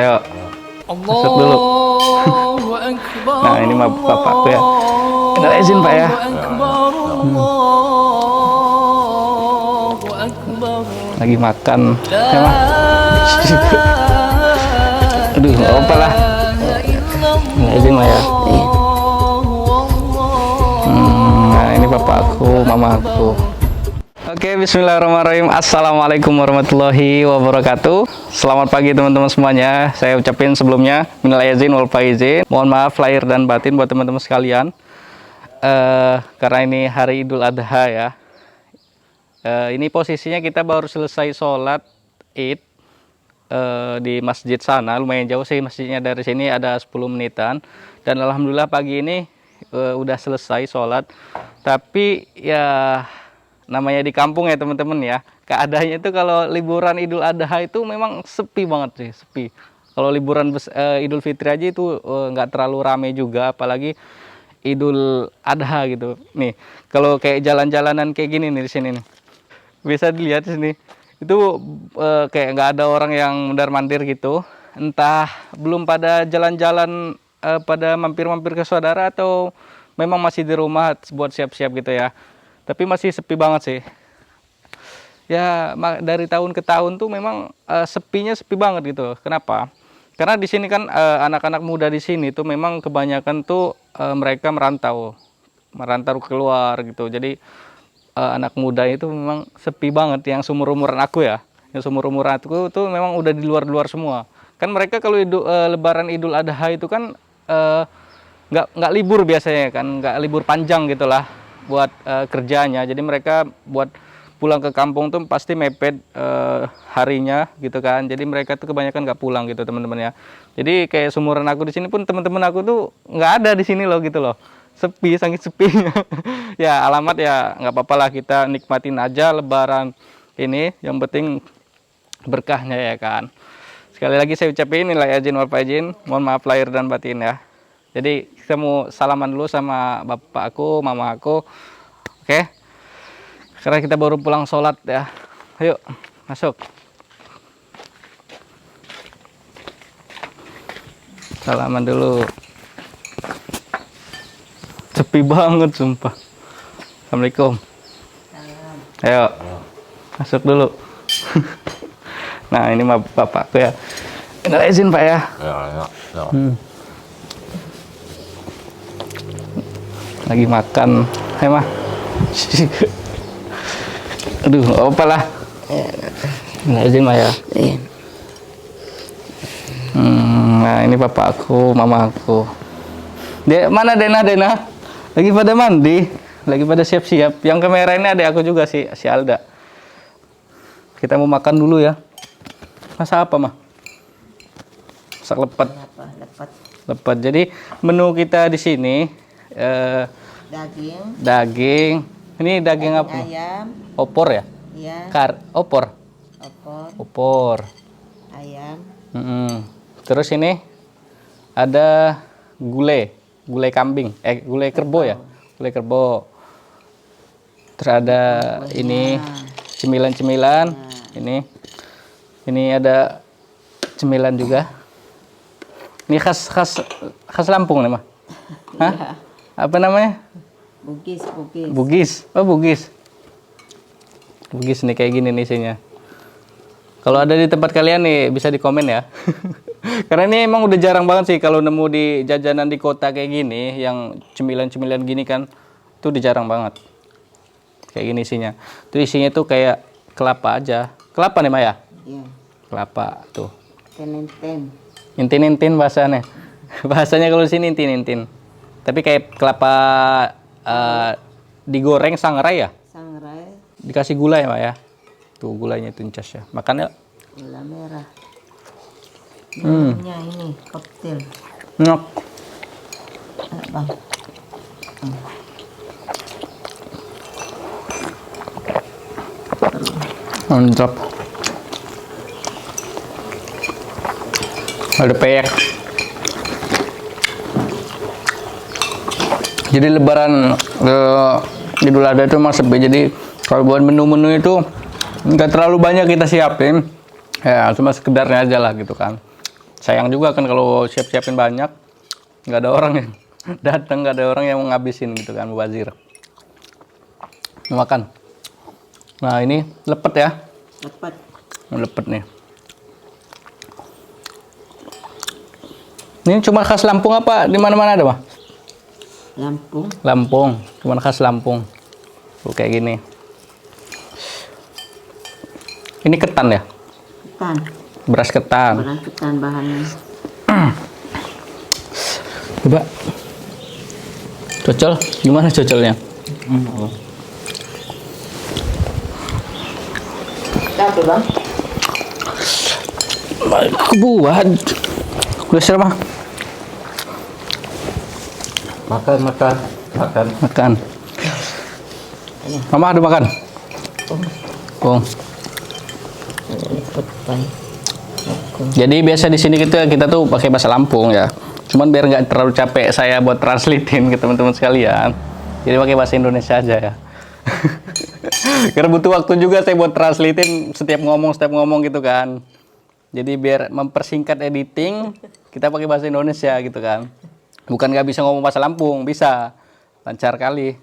Ayo, masuk dulu. Nah, ini mah bapakku ya. Minal izin Pak ya. Lagi makan. Emang. Aduh, nggak apa lah. Minal izin Pak ya. Nah, ini bapakku, mamaku. Oke, bismillahirrahmanirrahim. Assalamualaikum warahmatullahi wabarakatuh. Selamat pagi teman-teman semuanya. Saya ucapin sebelumnya minal aizin wal faizin. Mohon maaf lahir dan batin buat teman-teman sekalian. Karena ini hari Idul Adha ya. Ini posisinya kita baru selesai sholat Id di masjid sana. Lumayan jauh sih masjidnya, dari sini ada 10 menitan. Dan alhamdulillah pagi ini udah selesai sholat. Tapi ya namanya di kampung ya teman-teman ya, keadaannya itu kalau liburan Idul Adha itu memang sepi banget sih, sepi. Kalau liburan Idul Fitri aja itu nggak terlalu rame juga, apalagi Idul Adha gitu. Nih, kalau kayak jalan-jalanan kayak gini nih di sini nih, bisa dilihat di sini, itu kayak nggak ada orang yang mondar-mandir gitu. Entah belum pada jalan-jalan, pada mampir-mampir ke saudara, atau memang masih di rumah buat siap-siap gitu ya. Tapi masih sepi banget sih. Ya dari tahun ke tahun tuh memang sepinya sepi banget gitu. Kenapa? Karena di sini kan anak-anak muda di sini tuh memang kebanyakan tuh mereka merantau keluar gitu. Jadi anak muda itu memang sepi banget. Yang seumur-umuran aku ya, yang seumur-umuran aku tuh memang udah di luar-luar semua. Kan mereka kalau Lebaran Idul Adha itu kan nggak libur biasanya kan, nggak libur panjang gitulah buat kerjanya. Jadi mereka buat pulang ke kampung tuh pasti mepet harinya gitu kan. Jadi mereka tuh kebanyakan nggak pulang gitu teman-teman ya. Jadi kayak seumuran aku di sini pun teman-teman aku tuh nggak ada di sini loh gitu loh. Sepi, sangat sepinya. Ya alamat ya nggak apa-apa lah, kita nikmatin aja Lebaran ini. Yang penting berkahnya ya kan. Sekali lagi saya ucapin minal aizin wal faizin. Mohon maaf lahir dan batin ya. Jadi kita mau salaman dulu sama bapak aku, mama aku. Oke. Karena kita baru pulang sholat ya. Ayo, masuk. Salaman dulu. Sepi banget sumpah. Assalamualaikum. Ayo, masuk dulu. Nah, ini mah bapakku ya. Minal izin Pak ya. Ya. Lagi makan. Mah. Aduh, nggak apa lah. Nggak izin Mah ya. Nah, ini bapak aku, mama aku. Mana Dena? Lagi pada mandi, lagi pada siap-siap. Yang kamera ini ada aku juga si Alda. Kita mau makan dulu ya. Masak apa Mah? Masak lepet. Lepet. Jadi menu kita di sini daging. Ini daging apa? Ayam. Opor ya? Iya. Opor. Ayam. Terus ini ada gulai kambing. Gulai kerbau ya? Gulai kerbau. Terus ada ini cemilan-cemilan. Ini ada cemilan juga. Ini khas Lampung nih Mah. Hah? Iya. Apa namanya? Bugis. Oh, Bugis. Bugis nih kayak gini nih isinya. Kalau ada di tempat kalian nih bisa di komen ya. Karena ini emang udah jarang banget sih kalau nemu di jajanan di kota kayak gini, yang cemilan-cemilan gini kan, itu udah jarang banget. Kayak gini isinya. Itu isinya tuh kayak kelapa aja. Kelapa nih Maya? Iya. Kelapa tuh. Tenen. Intin bahasanya. Bahasanya kalau di sini intin. Tapi kayak kelapa digoreng sangrai ya? Sangrai. Dikasih gula ya Pak ya? Tuh gulanya itu cas ya. Makan ya. Gula merah. Minumnya ini koktail. Enak. Bang. Mantap. Ada peyek. Jadi Lebaran Idul Adha itu emang sepi. Jadi kalau buat menu-menu itu nggak terlalu banyak kita siapin. Ya cuma sekedarnya aja lah gitu kan. sayang juga kan kalau siap-siapin banyak, nggak ada orang yang datang, nggak ada orang yang mau ngabisin gitu kan, mubazir. Makan. Nah ini lepet ya, Dapat. lepet nih. Ini cuma khas Lampung apa di mana-mana ada, Mah? Lampung. Lampung, cuma khas Lampung. Tuh kayak gini. Ini ketan ya? Ketan. Beras ketan. Beras ketan bahannya. Coba. Cocol, gimana cocolnya? Satu bang. Aku buat. Udah siap, Mah? Makan. Makan. Mama ada makan? Oh. Jadi biasa di sini kita tuh pakai bahasa Lampung ya. Cuman biar nggak terlalu capek saya buat translatein ke teman-teman sekalian. Jadi pakai bahasa Indonesia aja ya. Karena butuh waktu juga saya buat translatein setiap ngomong gitu kan. Jadi biar mempersingkat editing, kita pakai bahasa Indonesia gitu kan. Bukan nggak bisa ngomong bahasa Lampung, bisa. Lancar kali.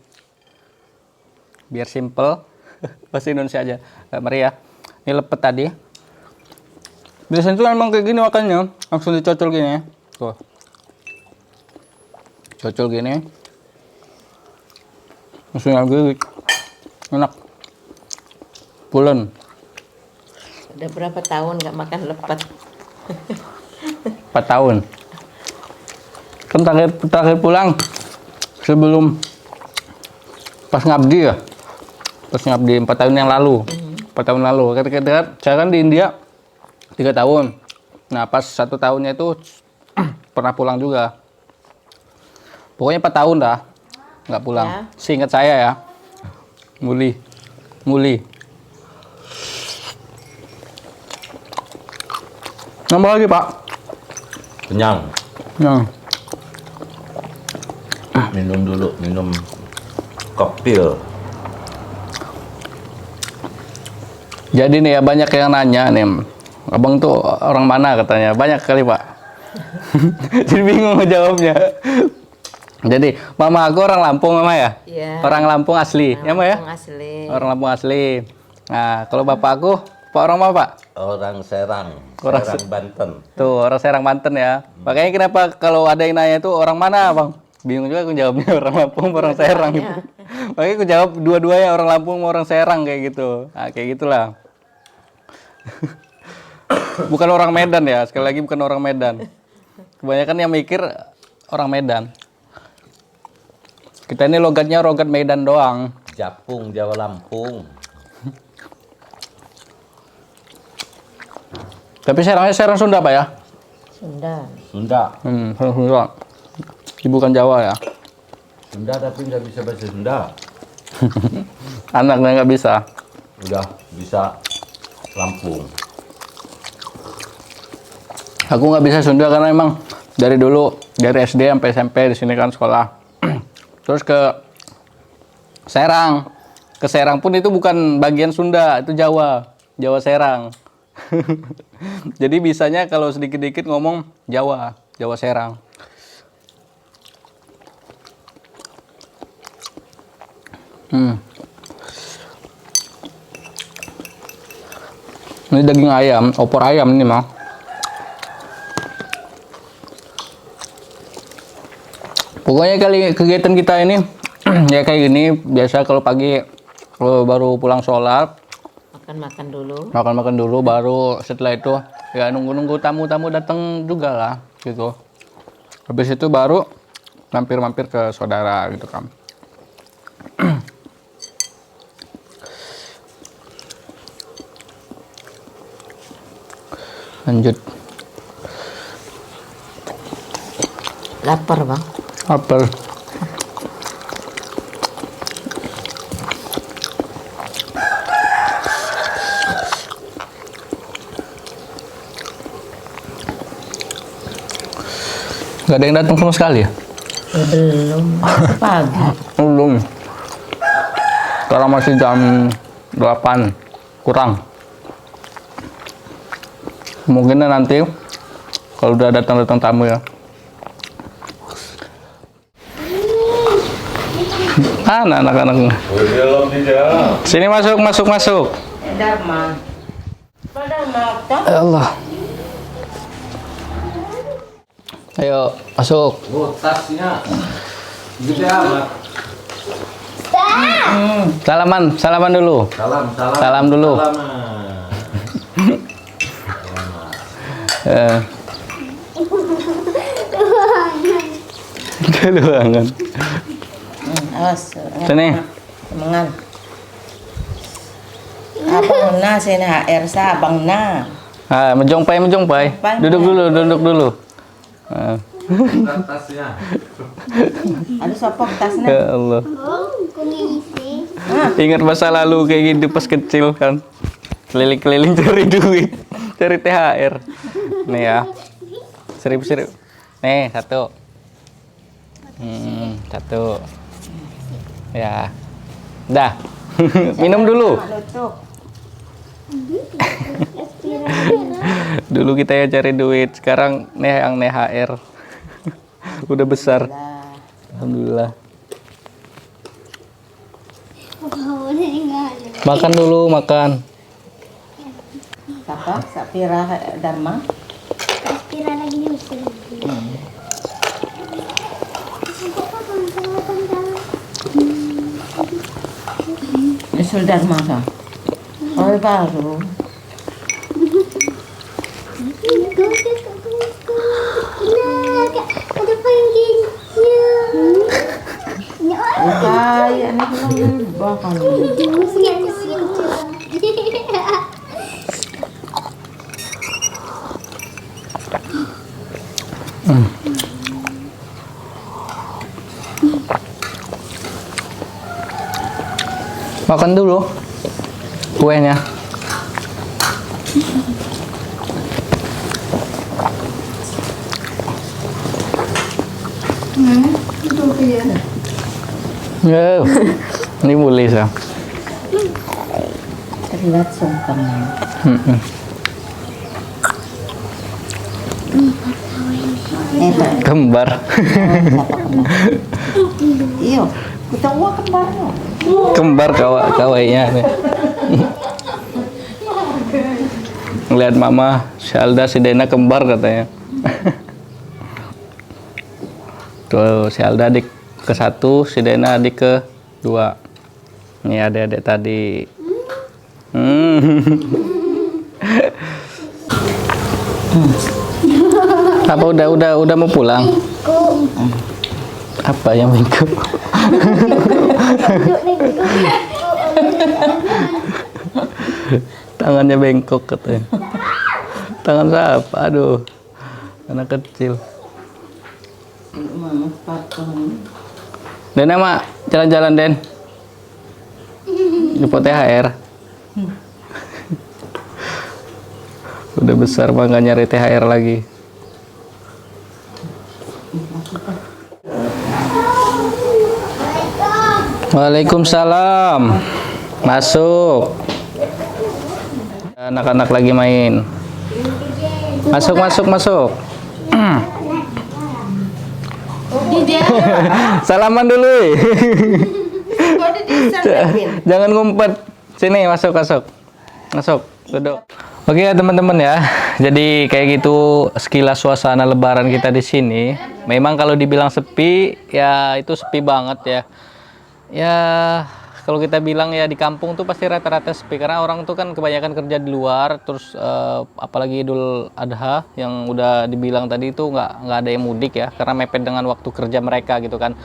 Biar simple, bahasa Indonesia aja. Mari ya. Ini lepet tadi. Biasanya tuh emang kayak gini makannya. Langsung dicocol gini. Tuh. Cocol gini. Langsung lagi. Enak. Pulen. Udah berapa tahun nggak makan lepet? 4 tahun. Kan terakhir pulang sebelum pas ngabdi ya. Pas ngabdi 4 tahun yang lalu. 4 tahun lalu. Ketika saya kan di India 3 tahun. Nah, pas 1 tahunnya itu pernah pulang juga. Pokoknya 4 tahun dah nggak pulang. Ya. Seingat saya ya. Nguli. Nambah lagi, Pak. Kenyang. Nah. Minum dulu, minum koktail. Jadi nih ya banyak yang nanya nih, abang tuh orang mana katanya, banyak kali Pak. Jadi bingung ngejawabnya. Jadi mama aku orang Lampung mama ya? Iya. Orang Lampung asli, ya Ma ya? Lampung asli. Orang Lampung asli. Nah kalau bapak aku, Pak orang mana Pak? Orang Serang, Orang Serang Banten. Tuh orang Serang Banten ya. Makanya kenapa kalau ada yang nanya itu orang mana bang? Bingung juga aku jawabnya orang Lampung, orang Serang gitu. Makanya aku jawab dua-duanya orang Lampung, orang Serang kayak gitu. Nah, kayak gitulah. Bukan orang Medan ya, sekali lagi bukan orang Medan. Kebanyakan yang mikir orang Medan. Kita ini logatnya logat Medan doang. Japung, Jawa Lampung. Tapi Serangnya Serang Sunda Pak ya? Sunda. Sunda. Serang Sunda. Bukan Jawa ya? Sunda tapi nggak bisa bahasa Sunda. Anaknya nggak bisa. Udah bisa Lampung. Aku nggak bisa Sunda karena emang dari dulu dari SD sampai SMP di sini kan sekolah. Terus ke Serang. Ke Serang pun itu bukan bagian Sunda, itu Jawa. Jawa Serang. Jadi bisanya kalau sedikit-dikit ngomong Jawa, Jawa Serang. Ini daging ayam, opor ayam ini mah. Pokoknya kali kegiatan kita ini ya kayak gini biasa kalau pagi kalau baru pulang sholat Makan dulu. makan dulu baru setelah itu ya nunggu tamu datang juga lah gitu. Habis itu baru mampir ke saudara gitu kan. Lanjut. Lapar bang. Apel. Gak ada yang datang sama sekali ya? Belum. Pagi. Belum. Sekarang masih jam 8 kurang. Mungkin nanti kalau udah datang tamu ya. Mana anak-anaknya? Sini masuk. Dharma. Dharma, Ya Allah. Ayo masuk. Oh, tasnya gede amat. Salaman dulu. Salam dulu. Keluangan. awas. Sini. Semangan. Abang na SNHR sa abang na. Menjongpai. Duduk dulu. Tasnya. Ada sopok tasnya. Ya Allah. Ingat masa lalu kayak gitu pas kecil kan. Keliling-keliling cari duit, cari THR. Nih ya. Seribu. Nih, satu. Satu. Ya. Dah. Minum dulu. Dulu kita ya cari duit, sekarang yang THR. Udah besar. Alhamdulillah. Makan dulu, makan. Siapa? Sapira Dharma. Sapira lagi di Mesir. Nyusul Dharma ka. Oh, baru. Ada penggignya. Bukai, anak lang bahkan. Makan dulu kuenya. Ya, ini boleh sah. Terlihat sungkem. Kembar. Iyo, kita uang kembarnya. Kembar kawainya nih. Ngeliat mama, si Alda, si Dena kembar katanya. Tuh, si Alda adik ke-1, si Dena adik ke-2. Ini adik-adik tadi. Apa udah mau pulang? Apa yang bengkok? Tangannya bengkok katanya. Tangan siapa? Aduh, anak kecil. Mama patung. Den, mak jalan-jalan Den. Jemput THR. Udah besar mah nggak nyari THR lagi. Waalaikumsalam. Masuk. Anak-anak lagi main. Masuk. Salaman dulu. Jangan ngumpet. Sini masuk. Duduk. Oke ya teman-teman ya. Jadi kayak gitu sekilas suasana Lebaran kita di sini. Memang kalau dibilang sepi, ya itu sepi banget ya. Ya kalau kita bilang ya di kampung tuh pasti rata-rata sepi karena orang tuh kan kebanyakan kerja di luar, terus apalagi Idul Adha yang udah dibilang tadi itu nggak ada yang mudik ya karena mepet dengan waktu kerja mereka gitu kan.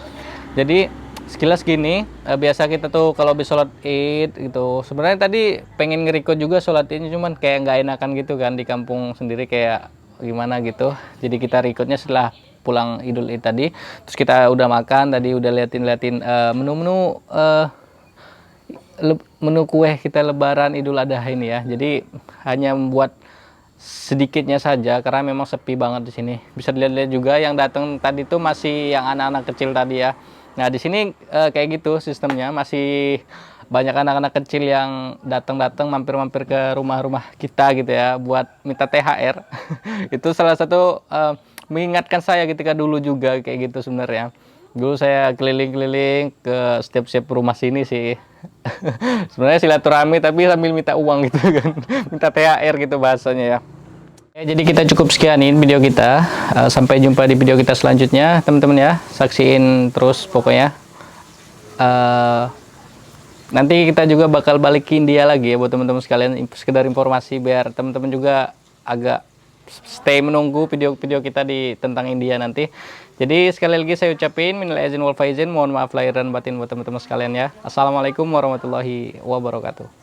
Jadi sekilas gini, biasa kita tuh kalau habis sholat Id gitu, sebenarnya tadi pengen nge-record juga sholat Idnya cuman kayak nggak enakan gitu kan di kampung sendiri kayak gimana gitu. Jadi kita recordnya setelah pulang Idul Id tadi, terus kita udah makan tadi, udah liatin menu kue kita Lebaran Idul Adha ini ya. Jadi hanya membuat sedikitnya saja karena memang sepi banget di sini. Bisa dilihat juga yang datang tadi tuh masih yang anak-anak kecil tadi ya. Nah di sini kayak gitu sistemnya, masih banyak anak-anak kecil yang datang-datang mampir-mampir ke rumah-rumah kita gitu ya buat minta THR. Itu salah satu mengingatkan saya ketika dulu juga kayak gitu sebenarnya. Dulu saya keliling-keliling ke setiap rumah sini sih. Sebenarnya silaturahmi tapi sambil minta uang gitu kan. Minta THR gitu bahasanya ya. Oke, jadi kita cukup sekianin video kita. Sampai jumpa di video kita selanjutnya, teman-teman ya. Saksiin terus pokoknya. Nanti kita juga bakal balik ke India lagi ya buat teman-teman sekalian, sekedar informasi biar teman-teman juga agak stay menunggu video-video kita di tentang India nanti. Jadi sekali lagi saya ucapin minal aizin wal faizin, mohon maaf lahir dan batin buat teman-teman sekalian ya. Assalamualaikum warahmatullahi wabarakatuh.